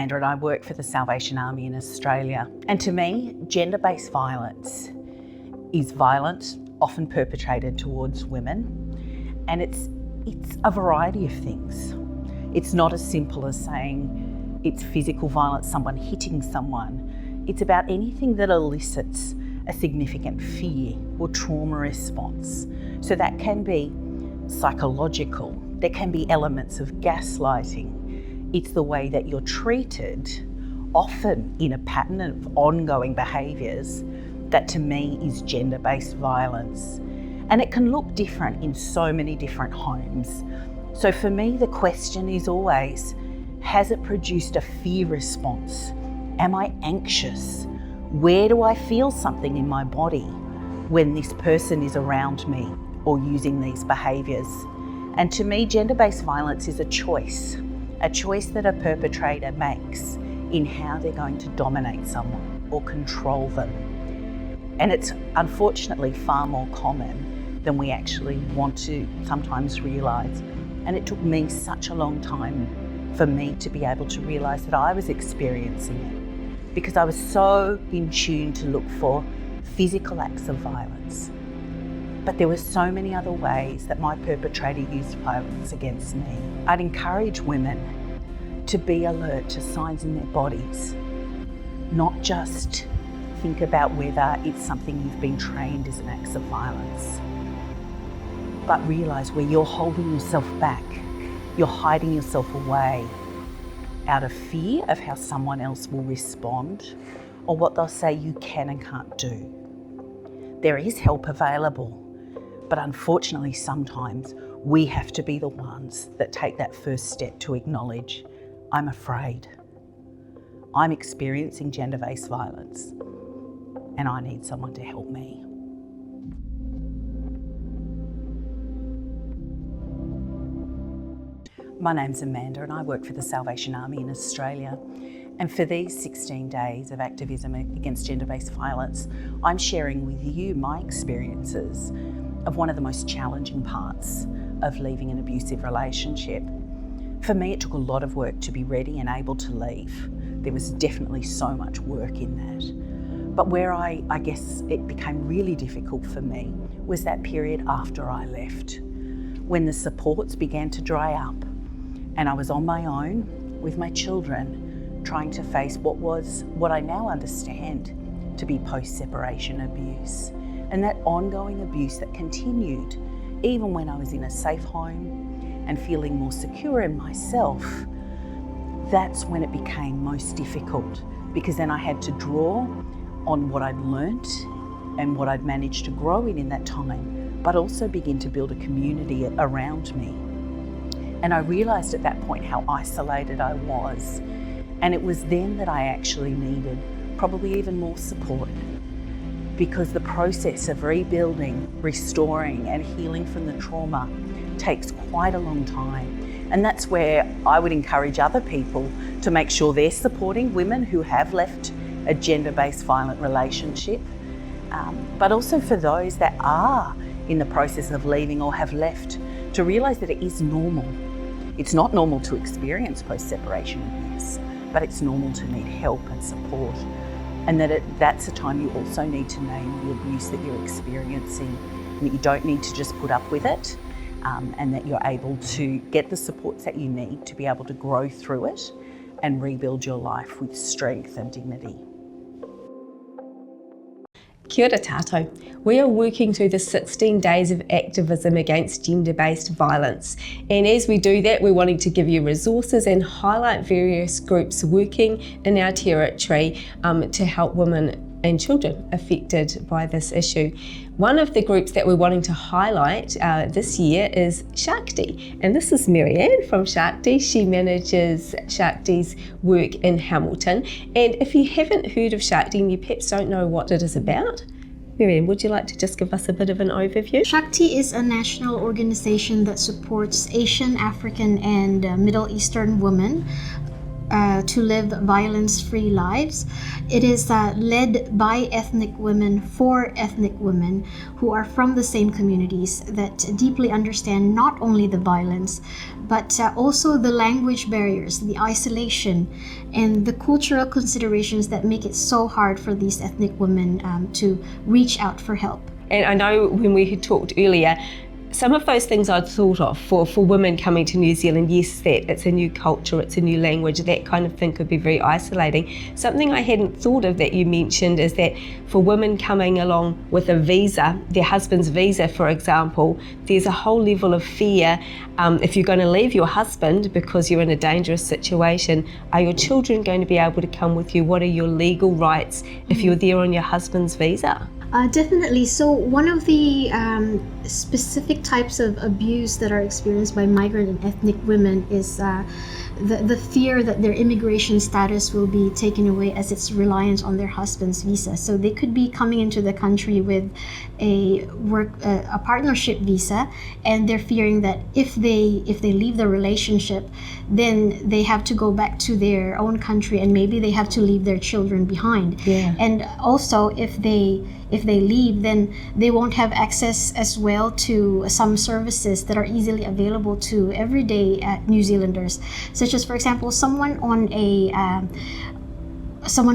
And I work for the Salvation Army in Australia. And to me, gender-based violence is violence often perpetrated towards women, and it's a variety of things. It's not as simple as saying it's physical violence, someone hitting someone. It's about anything that elicits a significant fear or trauma response. So that can be psychological, there can be elements of gaslighting. It's the way that you're treated, often in a pattern of ongoing behaviours, that to me is gender-based violence. And it can look different in so many different homes. So for me, the question is always, has it produced a fear response? Am I anxious? Where do I feel something in my body when this person is around me or using these behaviours? And to me, gender-based violence is a choice that a perpetrator makes in how they're going to dominate someone or control them. And it's unfortunately far more common than we actually want to sometimes realise. And it took me such a long time for me to be able to realise that I was experiencing it, because I was so in tune to look for physical acts of violence. But there were so many other ways that my perpetrator used violence against me. I'd encourage women to be alert to signs in their bodies, not just think about whether it's something you've been trained as an act of violence, but realise where you're holding yourself back, you're hiding yourself away out of fear of how someone else will respond or what they'll say you can and can't do. There is help available, but unfortunately sometimes we have to be the ones that take that first step to acknowledge, I'm afraid. I'm experiencing gender-based violence and I need someone to help me. My name's Amanda and I work for the Salvation Army in Australia. And for these 16 days of activism against gender-based violence, I'm sharing with you my experiences of one of the most challenging parts of leaving an abusive relationship. For me, it took a lot of work to be ready and able to leave. There was definitely so much work in that. But where I guess it became really difficult for me was that period after I left, when the supports began to dry up and I was on my own with my children, trying to face what I now understand to be post-separation abuse. And that ongoing abuse that continued even when I was in a safe home and feeling more secure in myself. That's when it became most difficult, because then I had to draw on what I'd learnt and what I'd managed to grow in that time, but also begin to build a community around me. And I realised at that point how isolated I was. And it was then that I actually needed probably even more support, because the process of rebuilding, restoring and healing from the trauma takes quite a long time. And that's where I would encourage other people to make sure they're supporting women who have left a gender-based violent relationship, but also for those that are in the process of leaving or have left, to realise that it is normal. It's not normal to experience post-separation abuse, but it's normal to need help and support. And that's a time you also need to name the abuse that you're experiencing, and that you don't need to just put up with it, and that you're able to get the supports that you need to be able to grow through it and rebuild your life with strength and dignity. Kia ora tātou. We are working through the 16 days of activism against gender-based violence. And as we do that, we're wanting to give you resources and highlight various groups working in our territory to help women and children affected by this issue. One of the groups that we're wanting to highlight this year is Shakti. And this is Marianne from Shakti. She manages Shakti's work in Hamilton. And if you haven't heard of Shakti and you perhaps don't know what it is about, Marianne, would you like to just give us a bit of an overview? Shakti is a national organization that supports Asian, African, and Middle Eastern women to live violence-free lives. It is led by ethnic women for ethnic women who are from the same communities that deeply understand not only the violence, but also the language barriers, the isolation, and the cultural considerations that make it so hard for these ethnic women to reach out for help. And I know when we had talked earlier, some of those things I'd thought of for women coming to New Zealand, yes, that it's a new culture, it's a new language, that kind of thing could be very isolating. Something I hadn't thought of that you mentioned is that for women coming along with a visa, their husband's visa, for example, there's a whole level of fear. If you're going to leave your husband because you're in a dangerous situation, are your children going to be able to come with you? What are your legal rights if you're there on your husband's visa? Definitely. So one of the specific types of abuse that are experienced by migrant and ethnic women is the fear that their immigration status will be taken away as it's reliant on their husband's visa. So they could be coming into the country with a partnership visa, and they're fearing that if they leave the relationship, then they have to go back to their own country, and maybe they have to leave their children behind. Yeah. And also if they leave, then they won't have access as well to some services that are easily available to everyday New Zealanders, such as, for example, someone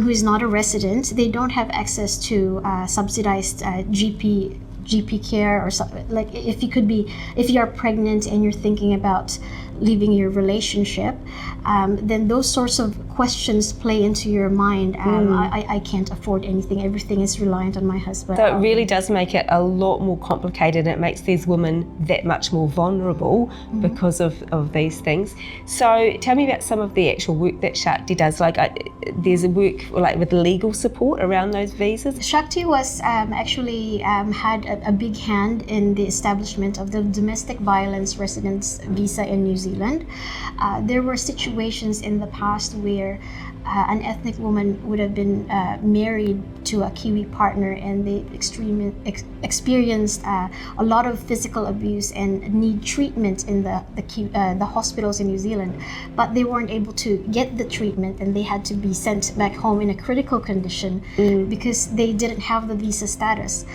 who is not a resident. They don't have access to subsidized GP care, or something. Like if you are pregnant and you're thinking about leaving your relationship, then those sorts of questions play into your mind. I can't afford anything. Everything is reliant on my husband. So it really does make it a lot more complicated. It makes these women that much more vulnerable because of these things. So tell me about some of the actual work that Shakti does. Like there's a work like with legal support around those visas. Shakti was actually had a big hand in the establishment of the domestic violence residence visa in New Zealand. There were situations in the past where an ethnic woman would have been married to a Kiwi partner, and they experienced a lot of physical abuse and need treatment in the hospitals in New Zealand, but they weren't able to get the treatment, and they had to be sent back home in a critical condition because they didn't have the visa status.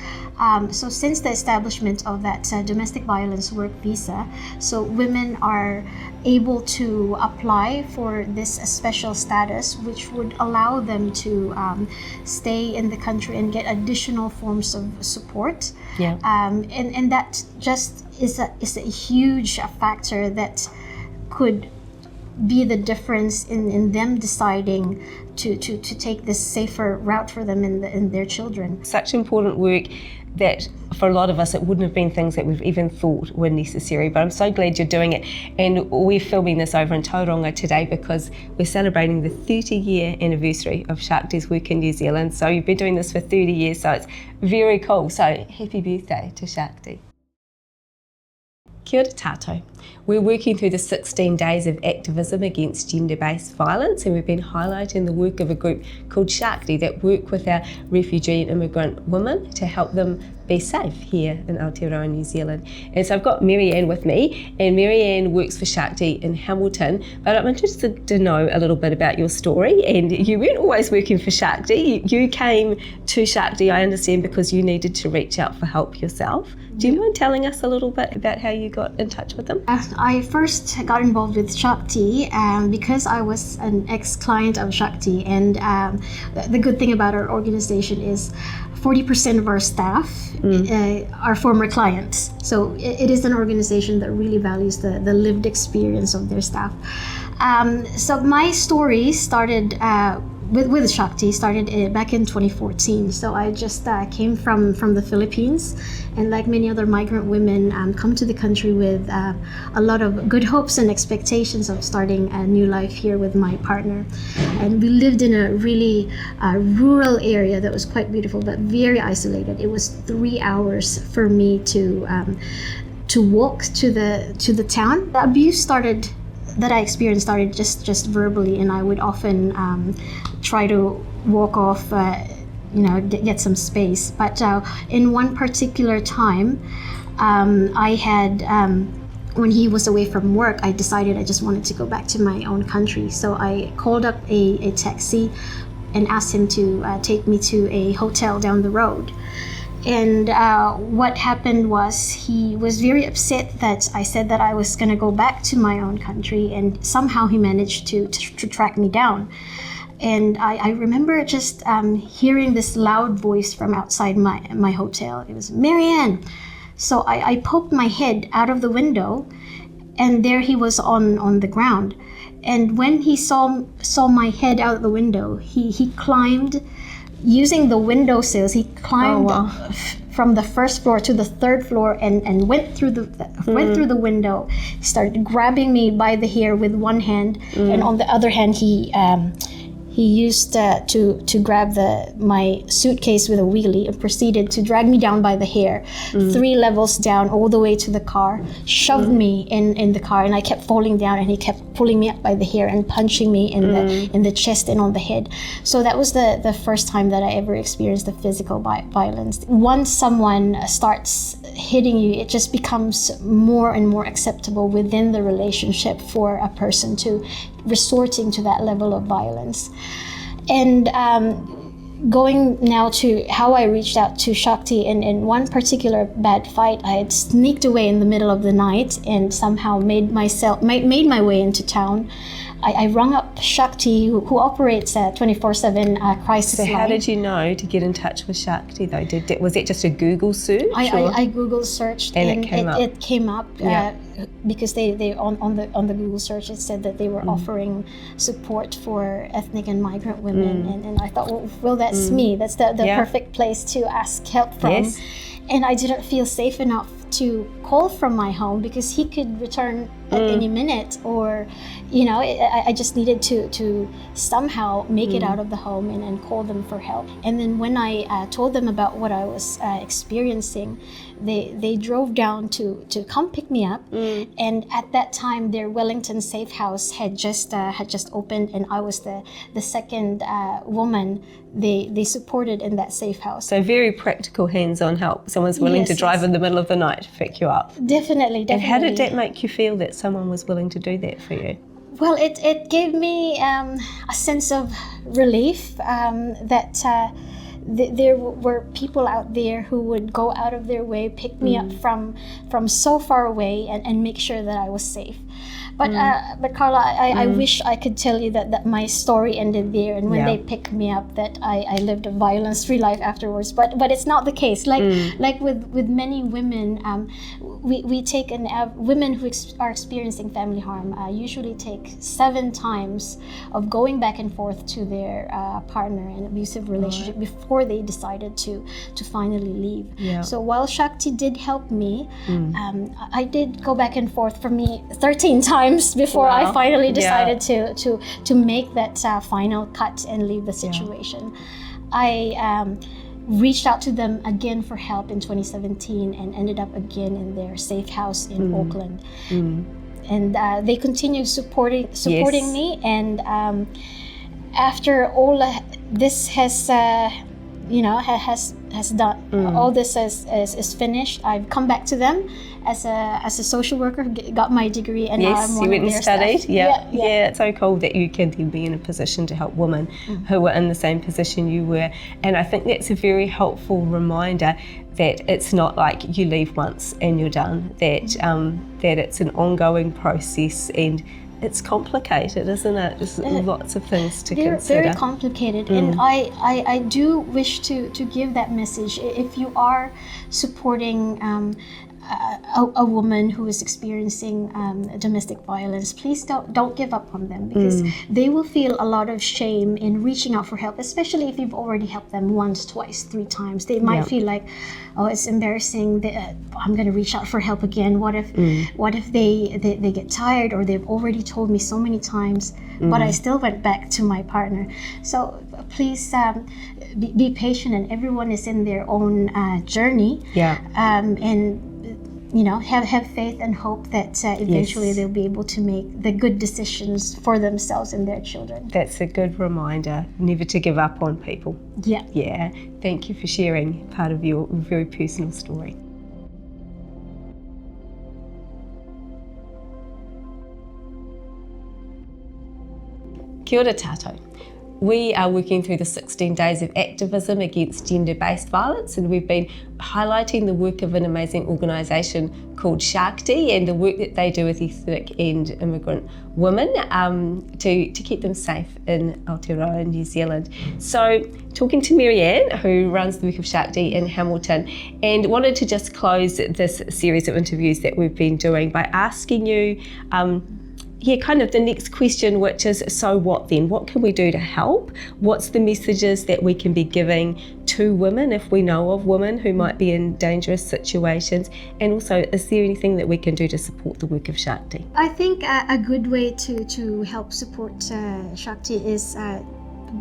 So since the establishment of that domestic violence work visa, so women are able to apply for this special status, which would allow them to stay in the country and get additional forms of support. Yeah. And that just is a huge factor that could be the difference in them deciding to take this safer route for them and their children. Such important work that for a lot of us it wouldn't have been things that we've even thought were necessary, but I'm so glad you're doing it. And we're filming this over in Tauranga today because we're celebrating the 30-year anniversary of Shakti's work in New Zealand. So you've been doing this for 30 years, so it's very cool. So happy birthday to Shakti. Kia ora tātou. We're working through the 16 days of activism against gender-based violence, and we've been highlighting the work of a group called Shakti that work with our refugee and immigrant women to help them be safe here in Aotearoa, New Zealand. And so I've got Marianne with me, and Marianne works for Shakti in Hamilton, but I'm interested to know a little bit about your story. And you weren't always working for Shakti. You came to Shakti, I understand, because you needed to reach out for help yourself. Do you mind telling us a little bit about how you got in touch with them? I first got involved with Shakti because I was an ex-client of Shakti, and the good thing about our organization is 40% of our staff are former clients. So it is an organization that really values the lived experience of their staff. So my story started with Shakti started back in 2014. So I just came from the Philippines, and like many other migrant women, come to the country with a lot of good hopes and expectations of starting a new life here with my partner. And we lived in a really rural area that was quite beautiful, but very isolated. It was 3 hours for me to walk to the town. The abuse that I experienced started just verbally, and I would often try to walk off, get some space. But in one particular time, I had when he was away from work, I decided I just wanted to go back to my own country. So I called up a taxi and asked him to take me to a hotel down the road. And what happened was he was very upset that I said that I was going to go back to my own country, and somehow he managed to track me down. And I remember just hearing this loud voice from outside my hotel. It was, "Marianne." So I poked my head out of the window, and there he was on the ground. And when he saw my head out the window, he climbed, using the windowsills. He climbed from the first floor to the third floor and went through the window. Started grabbing me by the hair with one hand, and on the other hand he used to grab my suitcase with a wheelie and proceeded to drag me down by the hair, 3 levels down, all the way to the car, shoved me in the car, and I kept falling down, and he kept pulling me up by the hair and punching me in the chest and on the head. So that was the first time that I ever experienced the physical violence. Once someone starts hitting you, it just becomes more and more acceptable within the relationship for a person to resorting to that level of violence. And going now to how I reached out to Shakti, in one particular bad fight, I had sneaked away in the middle of the night and somehow made my way into town. I rung up Shakti, who operates a 24/7 crisis line. So how did you know to get in touch with Shakti though? Was it just a Google search? I Google searched, and it came up because they on the Google search, it said that they were offering support for ethnic and migrant women, and I thought, well that's me. That's the perfect place to ask help from. Yes. And I didn't feel safe enough to call from my home because he could return at any minute, or I just needed to somehow make it out of the home and call them for help. And then when I told them about what I was experiencing, they drove down to come pick me up. And at that time, their Wellington safe house had just opened, and I was the second woman they supported in that safe house. So very practical, hands-on help. Someone's willing to drive in the middle of the night to pick you up. Definitely. And how did that make you feel that someone was willing to do that for you? Well, it gave me a sense of relief that there were people out there who would go out of their way, pick me up from so far away, and make sure that I was safe. But Carla, I wish I could tell you that my story ended there, and when they picked me up, that I lived a violence-free life afterwards. But it's not the case. Like with many women, we take women who are experiencing family harm usually take 7 times of going back and forth to their partner in an abusive relationship before they decided to finally leave. Yeah. So while Shakti did help me, I did go back and forth for me 13 times before I finally decided to make that final cut and leave the situation. I reached out to them again for help in 2017 and ended up again in their safe house in Auckland. And they continued supporting me, and after all this has done, all this is finished, I've come back to them as a social worker, got my degree, and now I'm one you went of and their studied. staff. Yeah, it's so cool that you can then be in a position to help women who were in the same position you were. And I think that's a very helpful reminder that it's not like you leave once and you're done, that it's an ongoing process, and it's complicated, isn't it? There's lots of things to consider. Very complicated, and I do wish to give that message. If you are supporting a woman who is experiencing domestic violence, please don't give up on them, because they will feel a lot of shame in reaching out for help, especially if you've already helped them once, twice, 3 times. They might feel like, oh, it's embarrassing that I'm going to reach out for help again. What if they get tired, or they've already told me so many times, but I still went back to my partner. So please be patient, and everyone is in their own journey. And have faith and hope that eventually they'll be able to make the good decisions for themselves and their children. That's a good reminder, never to give up on people. Yeah. Thank you for sharing part of your very personal story. Kia ora tātou. We are working through the 16 days of activism against gender-based violence, and we've been highlighting the work of an amazing organisation called Shakti and the work that they do with ethnic and immigrant women to keep them safe in Aotearoa, New Zealand. So, talking to Marianne, who runs the work of Shakti in Hamilton, and wanted to just close this series of interviews that we've been doing by asking you kind of the next question, which is, so what then? What can we do to help? What's the messages that we can be giving to women if we know of women who might be in dangerous situations? And also, is there anything that we can do to support the work of Shakti? I think a good way to help support Shakti is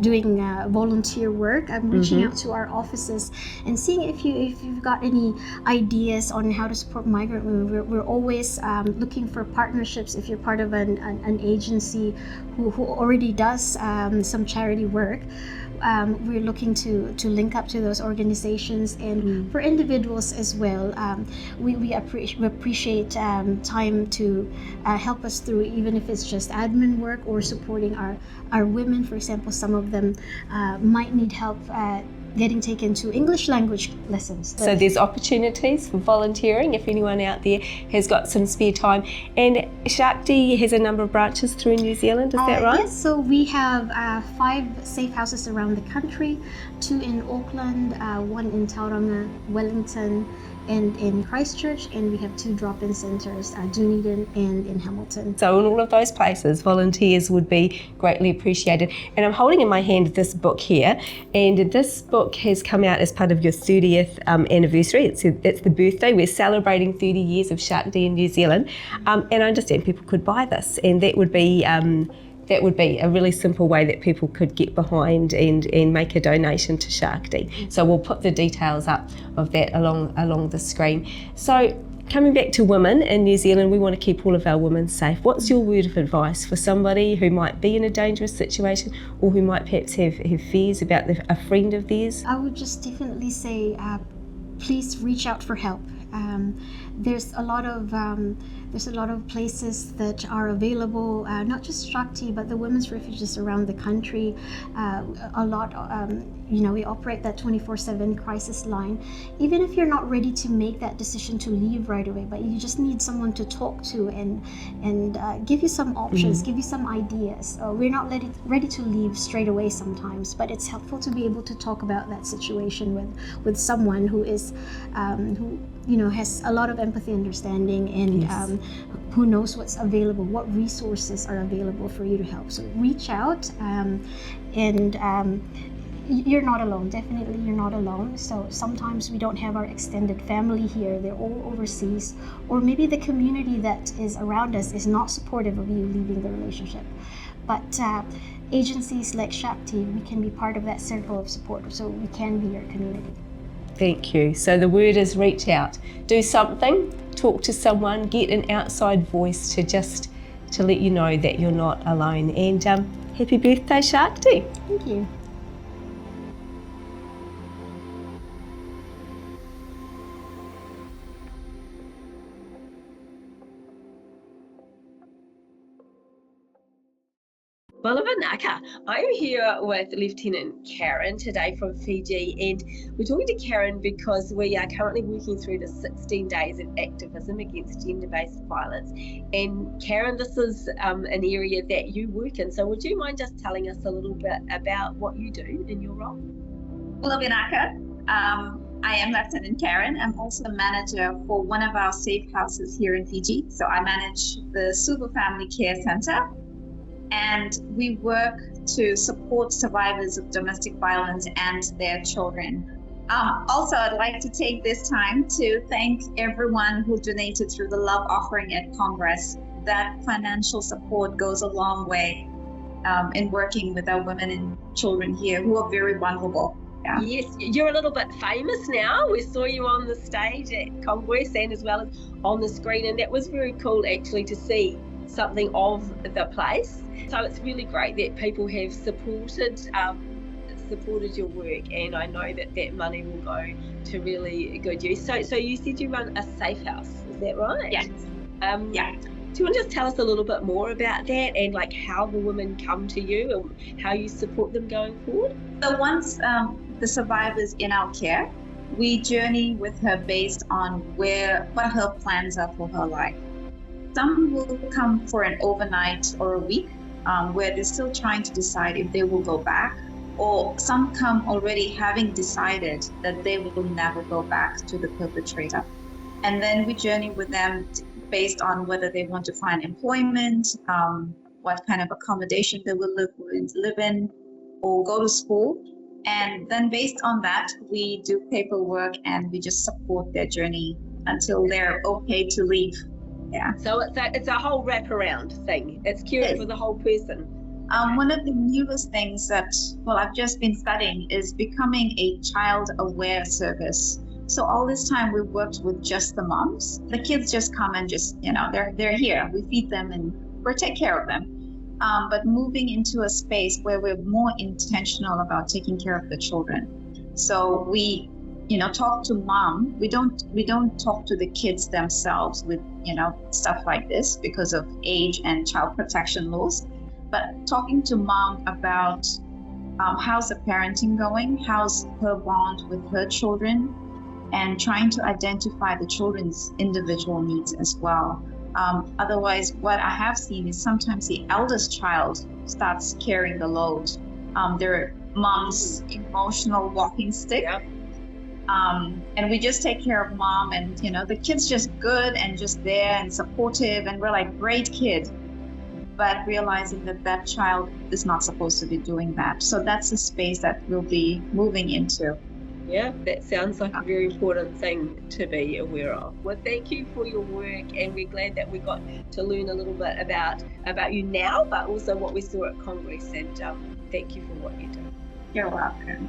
doing volunteer work. I'm reaching out to our offices and seeing if you've got any ideas on how to support migrant women. We're always looking for partnerships. If you're part of an agency who already does some charity work, we're looking to link up to those organizations, and for individuals as well. We appreciate time to help us through, even if it's just admin work or supporting our women. For example, some of them might need help getting taken to English language lessons. So there's opportunities for volunteering if anyone out there has got some spare time. And Shakti has a number of branches through New Zealand, is that right? Yes, so we have 5 safe houses around the country, 2 in Auckland, 1 in Tauranga, Wellington, and in Christchurch, and we have 2 drop-in centres, Dunedin and in Hamilton. So in all of those places, volunteers would be greatly appreciated. And I'm holding in my hand this book here, and this book has come out as part of your 30th anniversary. It's the birthday. We're celebrating 30 years of Shakti in New Zealand, and I understand people could buy this, and that would be a really simple way that people could get behind and make a donation to Shakti. So we'll put the details up of that along the screen. So coming back to women in New Zealand, we want to keep all of our women safe. What's your word of advice for somebody who might be in a dangerous situation or who might perhaps have fears about a friend of theirs? I would just definitely say, please reach out for help. There's a lot of places that are available, not just Shakti, but the women's refuges around the country. We operate that 24/7 crisis line. Even if you're not ready to make that decision to leave right away, but you just need someone to talk to and give you some options, give you some ideas. We're not ready to leave straight away sometimes, but it's helpful to be able to talk about that situation with someone who is who has a lot of empathy, understanding, and who knows what's available, what resources are available for you to help. So reach out, and you're not alone. Definitely, you're not alone. So sometimes we don't have our extended family here. They're all overseas, or maybe the community that is around us is not supportive of you leaving the relationship. But agencies like Shakti, we can be part of that circle of support, so we can be your community. Thank you. So the word is reach out. Do something, talk to someone, get an outside voice to let you know that you're not alone. And happy birthday, Shakti. Thank you. Balavanaka. I'm here with Lieutenant Karen today from Fiji, and we're talking to Karen because we are currently working through the 16 days of activism against gender-based violence. And Karen, this is an area that you work in, so would you mind just telling us a little bit about what you do in your role? Balavanaka. I am Lieutenant Karen. I'm also the manager for one of our safe houses here in Fiji. So I manage the Suva Family Care Center, and we work to support survivors of domestic violence and their children. Also, I'd like to take this time to thank everyone who donated through the Love Offering at Congress. That financial support goes a long way in working with our women and children here who are very vulnerable. Yeah. Yes, you're a little bit famous now. We saw you on the stage at Congress and as well as on the screen, and that was very cool actually to see something of the place. So it's really great that people have supported your work, and I know that money will go to really good use. So you said you run a safe house, is that right? Yes. Yeah. Do you want to just tell us a little bit more about that and like how the women come to you and how you support them going forward? So once the survivor's in our care, we journey with her based on what her plans are for her life. Some will come for an overnight or a week, where they're still trying to decide if they will go back, or some come already having decided that they will never go back to the perpetrator. And then we journey with them based on whether they want to find employment, what kind of accommodation they will live in, or go to school. And then based on that, we do paperwork and we just support their journey until they're okay to leave. Yeah. So it's a whole wraparound thing. It's cured for the whole person. One of the newest things that, I've just been studying is becoming a child-aware service. So all this time we worked with just the moms. The kids just come and just, they're here. We feed them and we take care of them. But moving into a space where we're more intentional about taking care of the children. So we, talk to mom. We don't talk to the kids themselves with, stuff like this because of age and child protection laws. But talking to mom about how's the parenting going, how's her bond with her children, and trying to identify the children's individual needs as well. Otherwise, what I have seen is sometimes the eldest child starts carrying the load. Their mom's emotional walking stick. Yep. And we just take care of mom, and the kid's just good and just there and supportive, and we're like, great kid. But realizing that child is not supposed to be doing that. So that's the space that we'll be moving into. Yeah, that sounds like a very important thing to be aware of. Well, thank you for your work, and we're glad that we got to learn a little bit about you now, but also what we saw at Congress, and thank you for what you do. You're welcome.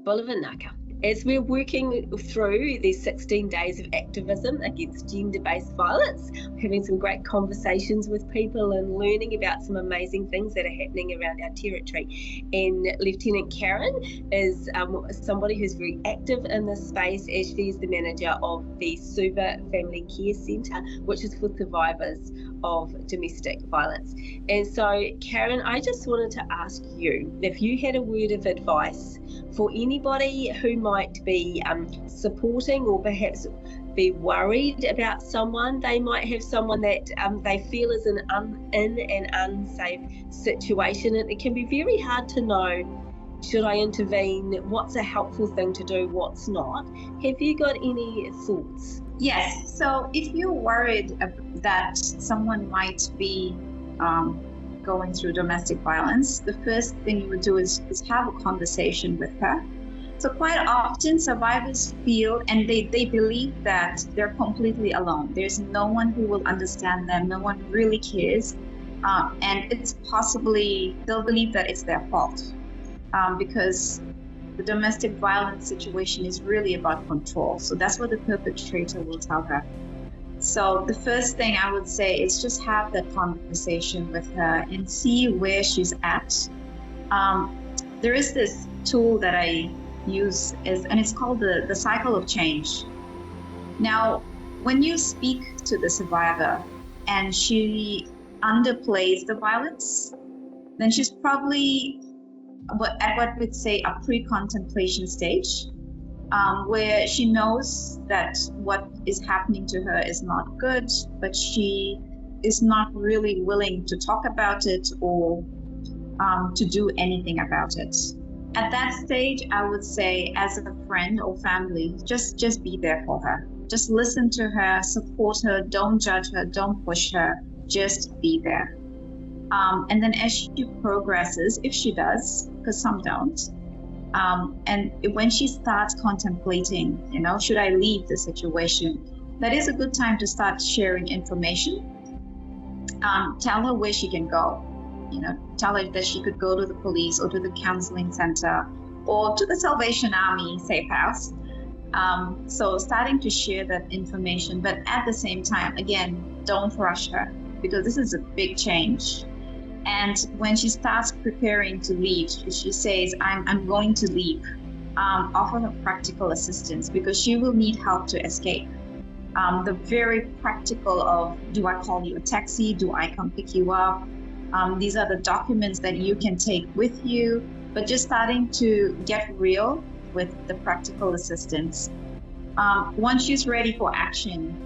Bolivanaka. As we're working through these 16 days of activism against gender-based violence, we're having some great conversations with people and learning about some amazing things that are happening around our territory. And Lieutenant Karen is somebody who's very active in this space, as she is the manager of the Suva Family Care Centre, which is for survivors of domestic violence. And so, Karen, I just wanted to ask you if you had a word of advice for anybody who might be supporting or perhaps be worried about someone. They might have someone that they feel is in an unsafe situation, and it can be very hard to know, should I intervene, what's a helpful thing to do, what's not. Have you got any thoughts? Yes, so if you're worried that someone might be going through domestic violence, the first thing you would do is have a conversation with her. So quite often survivors feel and they believe that they're completely alone. There's no one who will understand them, no one really cares. And it's possibly, they'll believe that it's their fault because the domestic violence situation is really about control. So that's what the perpetrator will tell her. So the first thing I would say is just have that conversation with her and see where she's at. There is this tool that I use, and it's called the cycle of change. Now, when you speak to the survivor and she underplays the violence, then she's probably at what we'd say a pre-contemplation stage, where she knows that what is happening to her is not good, but she is not really willing to talk about it or to do anything about it. At that stage, I would say, as a friend or family, just be there for her. Just listen to her, support her, don't judge her, don't push her, just be there. And then as she progresses, if she does, because some don't, and when she starts contemplating, should I leave the situation, that is a good time to start sharing information. Tell her where she can go. Tell her that she could go to the police or to the counseling center or to the Salvation Army safe house. So starting to share that information, but at the same time, again, don't rush her because this is a big change. And when she starts preparing to leave, she says, I'm going to leave. offer her practical assistance because she will need help to escape. The very practical of, do I call you a taxi? Do I come pick you up? These are the documents that you can take with you, but just starting to get real with the practical assistance. Once she's ready for action,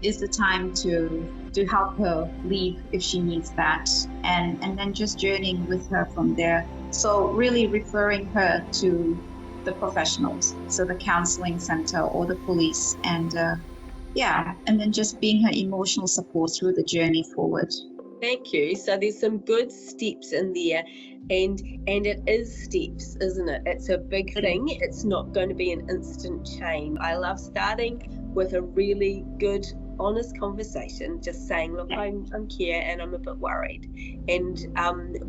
is the time to help her leave if she needs that, and then just journeying with her from there. So really referring her to the professionals, so the counseling center or the police, and then just being her emotional support through the journey forward. Thank you. So there's some good steps in there, and it is steps, isn't it? It's a big thing. It's not going to be an instant change. I love starting with a really good, honest conversation, just saying, look, I'm here and I'm a bit worried, and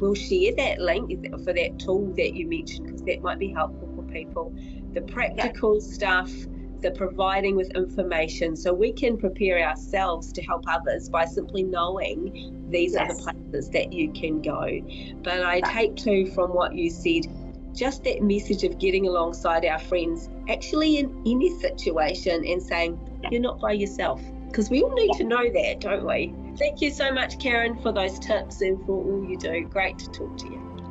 we'll share that link for that tool that you mentioned, because that might be helpful for people. The practical stuff, the providing with information, so we can prepare ourselves to help others by simply knowing these are the places that you can go. But I take too from what you said, just that message of getting alongside our friends actually in any situation and saying you're not by yourself, because we all need to know that, don't we? Thank you so much, Karen, for those tips and for all you do. Great to talk to you.